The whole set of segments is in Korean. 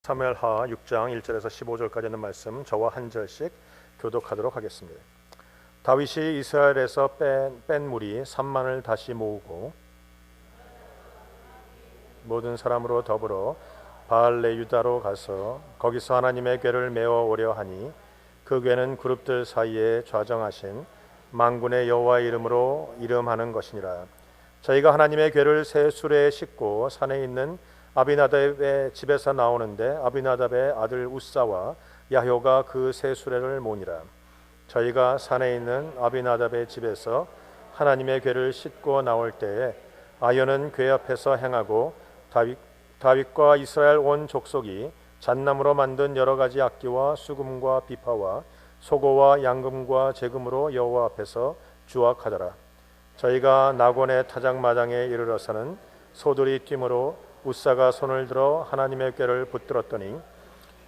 사무엘하 6장 1절에서 15절까지 있는 말씀 저와 한 절씩 교독하도록 하겠습니다. 다윗이 이스라엘에서 뺀 무리 3만을 다시 모으고 모든 사람으로 더불어 바알레 유다로 가서 거기서 하나님의 궤를 메어 오려 하니 그 궤는 그룹들 사이에 좌정하신 만군의 여호와의 이름으로 이름하는 것이니라. 저희가 하나님의 궤를 새 수레에 싣고 산에 있는 아비나답의 집에서 나오는데 아비나답의 아들 우사와 야효가 그 새 수레를 모니라. 저희가 산에 있는 아비나답의 집에서 하나님의 궤를 싣고 나올 때에 아연은 궤 앞에서 행하고 다윗과 이스라엘 온 족속이 잣나무로 만든 여러 가지 악기와 수금과 비파와 소고와 양금과 제금으로 여호와 앞에서 주악하더라. 저희가 나곤의 타작마당에 이르러서는 소들이 뛰므로 우사가 손을 들어 하나님의 궤를 붙들었더니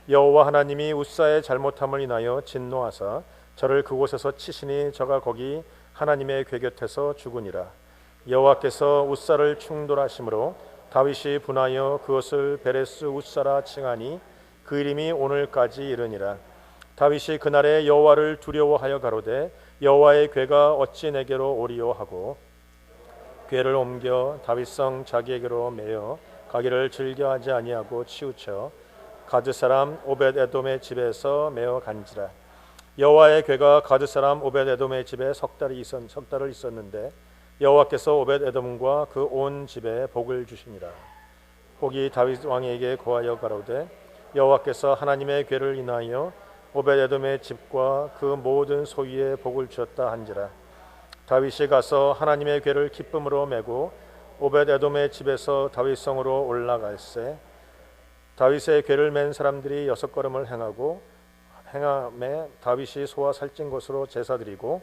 여호와 하나님이 우사의 잘못함을 인하여 진노하사 저를 그곳에서 치시니 저가 거기 하나님의 궤 곁에서 죽으니라. 여호와께서 우사를 충돌하심으로 다윗이 분하여 그것을 베레스 우사라 칭하니 그 이름이 오늘까지 이르니라. 다윗이 그날에 여호와를 두려워하여 가로되 여호와의 궤가 어찌 내게로 오리요 하고 궤를 옮겨 다윗성 자기에게로 메어 가기를 즐겨하지 아니하고 치우쳐 가드 사람 오벳에돔의 집에서 메어 간지라. 여호와의 궤가 가드 사람 오벳에돔의 집에 석 달을 있었는데 여호와께서 오벳에돔과 그 온 집에 복을 주시니라. 복이 다윗 왕에게 고하여 가로되 여호와께서 하나님의 궤를 인하여 오벳에돔의 집과 그 모든 소유에 복을 주었다 한지라. 다윗이 가서 하나님의 궤를 기쁨으로 메고 오벳에돔의 집에서 다윗성으로 올라갈새 다윗의 궤를 맨 사람들이 6걸음을 행함에 다윗이 소와 살찐 것으로 제사드리고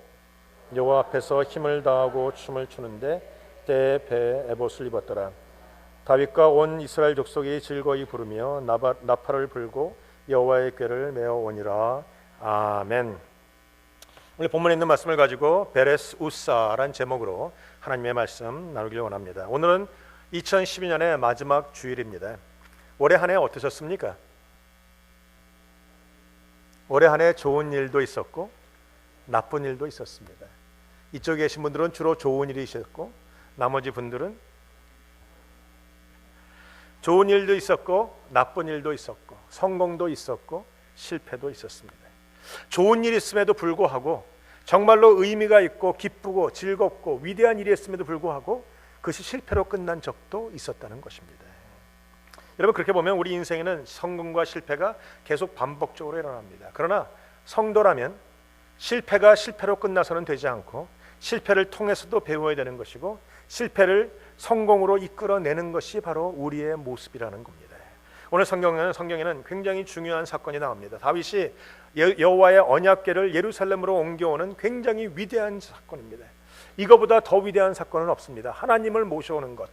여호와 앞에서 힘을 다하고 춤을 추는데 때에 배에 에봇을 입었더라. 다윗과 온 이스라엘 족속이 즐거이 부르며 나팔을 불고 여호와의 궤를 메어 오니라. 아멘. 오늘 본문에 있는 말씀을 가지고 베레스 우사라는 제목으로 하나님의 말씀 나누길 원합니다. 오늘은 2012년의 마지막 주일입니다. 올해 한 해 어떠셨습니까? 올해 한 해 좋은 일도 있었고 나쁜 일도 있었습니다. 이쪽에 계신 분들은 주로 좋은 일이 있었고 나머지 분들은 좋은 일도 있었고 나쁜 일도 있었고 성공도 있었고 실패도 있었습니다. 좋은 일이 있음에도 불구하고 정말로 의미가 있고 기쁘고 즐겁고 위대한 일이 있음에도 불구하고 그것이 실패로 끝난 적도 있었다는 것입니다. 여러분, 그렇게 보면 우리 인생에는 성공과 실패가 계속 반복적으로 일어납니다. 그러나 성도라면 실패가 실패로 끝나서는 되지 않고 실패를 통해서도 배워야 되는 것이고 실패를 성공으로 이끌어내는 것이 바로 우리의 모습이라는 겁니다. 오늘 성경에는 굉장히 중요한 사건이 나옵니다. 다윗이 여호와의 언약궤를 예루살렘으로 옮겨오는 굉장히 위대한 사건입니다. 이거보다 더 위대한 사건은 없습니다. 하나님을 모셔오는 것,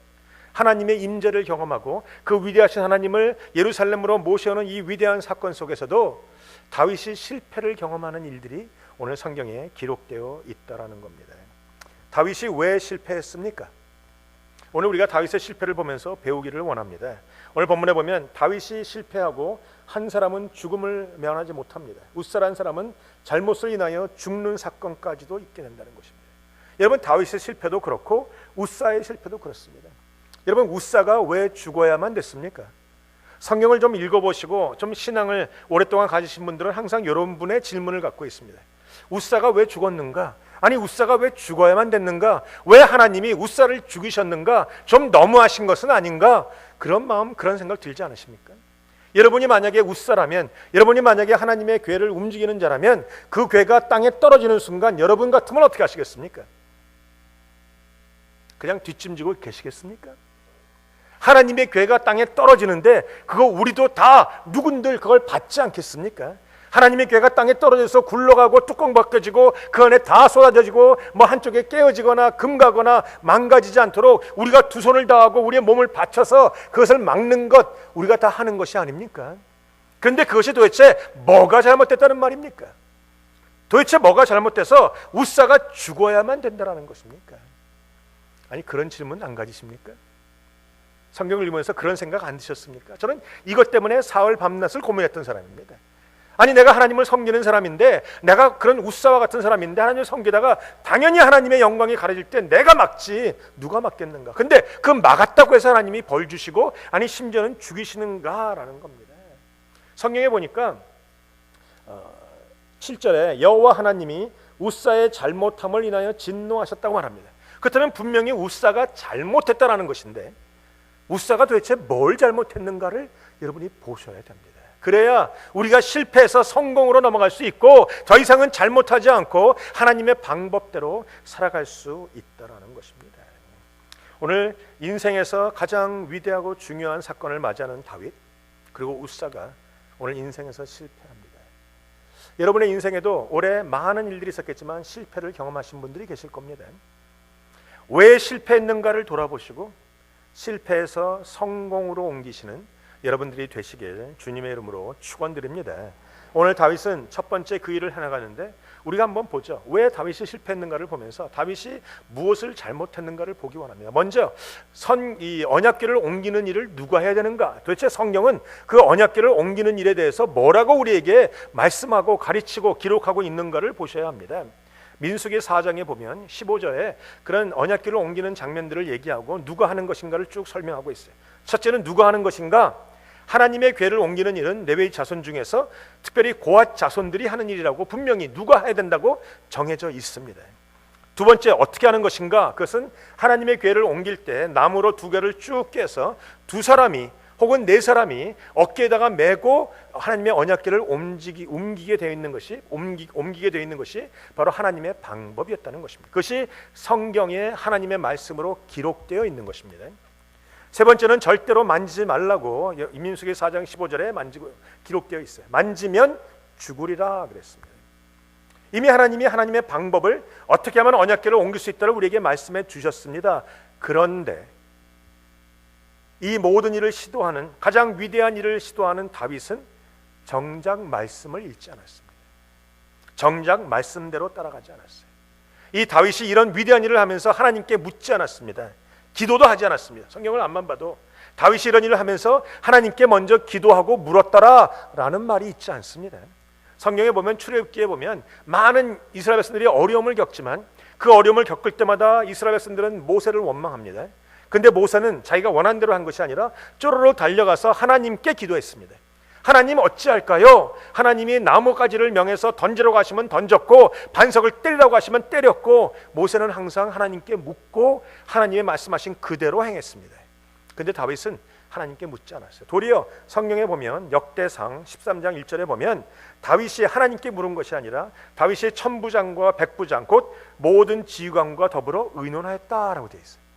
하나님의 임재를 경험하고 그 위대하신 하나님을 예루살렘으로 모셔오는 이 위대한 사건 속에서도 다윗이 실패를 경험하는 일들이 오늘 성경에 기록되어 있다라는 겁니다. 다윗이 왜 실패했습니까? 오늘 우리가 다윗의 실패를 보면서 배우기를 원합니다. 오늘 본문에 보면 다윗이 실패하고 한 사람은 죽음을 면하지 못합니다. 우사라는 사람은 잘못을 인하여 죽는 사건까지도 있게 된다는 것입니다. 여러분, 다윗의 실패도 그렇고 우사의 실패도 그렇습니다. 여러분, 우사가 왜 죽어야만 됐습니까? 성경을 좀 읽어보시고 좀 신앙을 오랫동안 가지신 분들은 항상 이런 분의 질문을 갖고 있습니다. 우사가 왜 죽었는가? 아니, 우사가 왜 죽어야만 됐는가? 왜 하나님이 우사를 죽이셨는가? 좀 너무하신 것은 아닌가? 그런 마음, 그런 생각 들지 않으십니까? 여러분이 만약에 우사라면, 여러분이 만약에 하나님의 궤를 움직이는 자라면 그 궤가 땅에 떨어지는 순간 여러분 같으면 어떻게 하시겠습니까? 그냥 뒷짐지고 계시겠습니까? 하나님의 궤가 땅에 떨어지는데 그거 우리도 다 누군들 그걸 받지 않겠습니까? 하나님의 궤가 땅에 떨어져서 굴러가고 뚜껑 벗겨지고 그 안에 다 쏟아져지고 뭐 한쪽에 깨어지거나 금가거나 망가지지 않도록 우리가 두 손을 다하고 우리의 몸을 바쳐서 그것을 막는 것, 우리가 다 하는 것이 아닙니까? 그런데 그것이 도대체 뭐가 잘못됐다는 말입니까? 도대체 뭐가 잘못돼서 우사가 죽어야만 된다는 것입니까? 아니, 그런 질문 안 가지십니까? 성경을 읽으면서 그런 생각 안 드셨습니까? 저는 이것 때문에 사흘 밤낮을 고민했던 사람입니다. 아니, 내가 하나님을 섬기는 사람인데, 내가 그런 웃사와 같은 사람인데 하나님을 섬기다가 당연히 하나님의 영광이 가려질 때 내가 막지 누가 막겠는가? 근데 그 막았다고 해서 하나님이 벌 주시고, 아니 심지어는 죽이시는가라는 겁니다. 성경에 보니까 7절에 여호와 하나님이 웃사의 잘못함을 인하여 진노하셨다고 말합니다. 그렇다면 분명히 웃사가 잘못했다라는 것인데, 웃사가 도대체 뭘 잘못했는가를 여러분이 보셔야 됩니다. 그래야 우리가 실패해서 성공으로 넘어갈 수 있고, 더 이상은 잘못하지 않고 하나님의 방법대로 살아갈 수 있다라는 것입니다. 오늘 인생에서 가장 위대하고 중요한 사건을 맞이하는 다윗, 그리고 웃사가 오늘 인생에서 실패합니다. 여러분의 인생에도 올해 많은 일들이 있었겠지만 실패를 경험하신 분들이 계실 겁니다. 왜 실패했는가를 돌아보시고 실패해서 성공으로 옮기시는 여러분들이 되시길 주님의 이름으로 축원드립니다. 오늘 다윗은 첫 번째 그 일을 해나가는데, 우리가 한번 보죠. 왜 다윗이 실패했는가를 보면서 다윗이 무엇을 잘못했는가를 보기 원합니다. 먼저 이 언약궤를 옮기는 일을 누가 해야 되는가? 도대체 성경은 그 언약궤를 옮기는 일에 대해서 뭐라고 우리에게 말씀하고 가르치고 기록하고 있는가를 보셔야 합니다. 민수기 4장에 보면 15절에 그런 언약궤를 옮기는 장면들을 얘기하고 누가 하는 것인가를 쭉 설명하고 있어요. 첫째는 누가 하는 것인가? 하나님의 궤를 옮기는 일은 레위 자손 중에서 특별히 고핫 자손들이 하는 일이라고 분명히 누가 해야 된다고 정해져 있습니다. 두 번째, 어떻게 하는 것인가? 그것은 하나님의 궤를 옮길 때 나무로 두 개를 쭉 깨서 두 사람이 혹은 네 사람이 어깨에다가 메고 하나님의 언약궤를 옮기게 되어 있는 것이 바로 하나님의 방법이었다는 것입니다. 그것이 성경에 하나님의 말씀으로 기록되어 있는 것입니다. 세 번째는 절대로 만지지 말라고 민수기 4장 15절에 기록되어 있어요. 만지면 죽으리라 그랬습니다. 이미 하나님이 하나님의 방법을 어떻게 하면 언약궤를 옮길 수 있다고 우리에게 말씀해 주셨습니다. 그런데 이 모든 일을 시도하는, 가장 위대한 일을 시도하는 다윗은 정작 말씀을 읽지 않았습니다. 정작 말씀대로 따라가지 않았어요. 이 다윗이 이런 위대한 일을 하면서 하나님께 묻지 않았습니다. 기도도 하지 않았습니다. 성경을 안만 봐도 다윗이 이런 일을 하면서 하나님께 먼저 기도하고 물었다라는 말이 있지 않습니다. 성경에 보면, 출애굽기에 보면 많은 이스라엘 백성들이 어려움을 겪지만 그 어려움을 겪을 때마다 이스라엘 백성들은 모세를 원망합니다. 근데 모세는 자기가 원한 대로 한 것이 아니라 쪼르르 달려가서 하나님께 기도했습니다. 하나님 어찌할까요? 하나님이 나무가지를 명해서 던지라고 하시면 던졌고 반석을 때리라고 하시면 때렸고, 모세는 항상 하나님께 묻고 하나님의 말씀하신 그대로 행했습니다. 근데 다윗은 하나님께 묻지 않았어요. 도리어 성경에 보면 역대상 13장 1절에 보면 다윗이 하나님께 물은 것이 아니라 다윗이 천부장과 백부장 곧 모든 지휘관과 더불어 의논하였다라고 되어 있어요.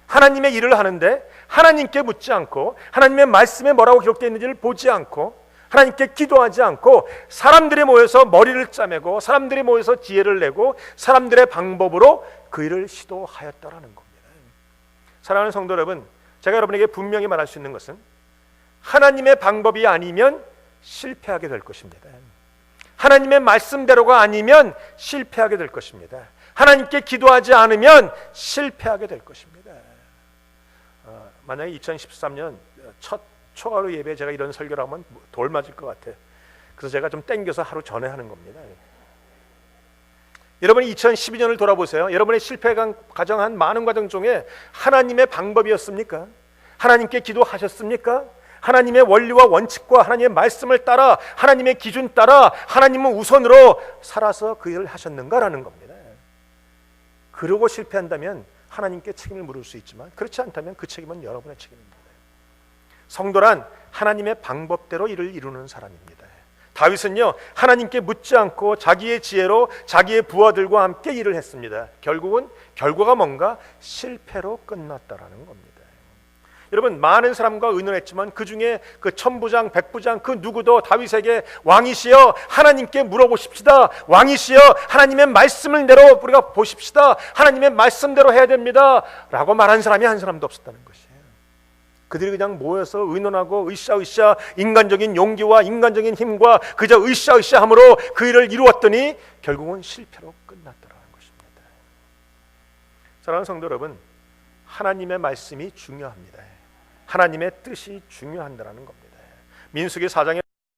하나님의 일을 하는데 하나님께 묻지 않고 하나님의 말씀에 뭐라고 기록되어 있는지를 보지 않고 하나님께 기도하지 않고 사람들이 모여서 머리를 짜매고 사람들이 모여서 지혜를 내고 사람들의 방법으로 그 일을 시도하였다라는 겁니다. 사랑하는 성도 여러분, 제가 여러분에게 분명히 말할 수 있는 것은 하나님의 방법이 아니면 실패하게 될 것입니다. 하나님의 말씀대로가 아니면 실패하게 될 것입니다. 하나님께 기도하지 않으면 실패하게 될 것입니다. 만약에 2013년 첫 초하루 예배에 제가 이런 설교를 하면 돌 맞을 것 같아요. 그래서 제가 좀 땡겨서 하루 전에 하는 겁니다. 여러분이 2012년을 돌아보세요. 여러분의 실패가 가정한 많은 과정 중에 하나님의 방법이었습니까? 하나님께 기도하셨습니까? 하나님의 원리와 원칙과 하나님의 말씀을 따라 하나님의 기준 따라 하나님은 우선으로 살아서 그 일을 하셨는가라는 겁니다. 그러고 실패한다면 하나님께 책임을 물을 수 있지만 그렇지 않다면 그 책임은 여러분의 책임입니다. 성도란 하나님의 방법대로 일을 이루는 사람입니다. 다윗은요, 하나님께 묻지 않고 자기의 지혜로 자기의 부하들과 함께 일을 했습니다. 결국은 결과가 뭔가 실패로 끝났다라는 겁니다. 여러분, 많은 사람과 의논했지만 그 중에 그 천부장, 백부장 그 누구도 다윗에게 왕이시여 하나님께 물어보십시다. 왕이시여 하나님의 말씀을 대로 우리가 보십시다. 하나님의 말씀대로 해야 됩니다. 라고 말한 사람이 한 사람도 없었다는 것이에요. 그들이 그냥 모여서 의논하고 으쌰으쌰 인간적인 용기와 인간적인 힘과 그저 으쌰으쌰함으로 그 일을 이루었더니 결국은 실패로 끝났다는 것입니다. 사랑하는 성도 여러분, 하나님의 말씀이 중요합니다. 하나님의 뜻이 중요한다는 겁니다. 민수기 4장에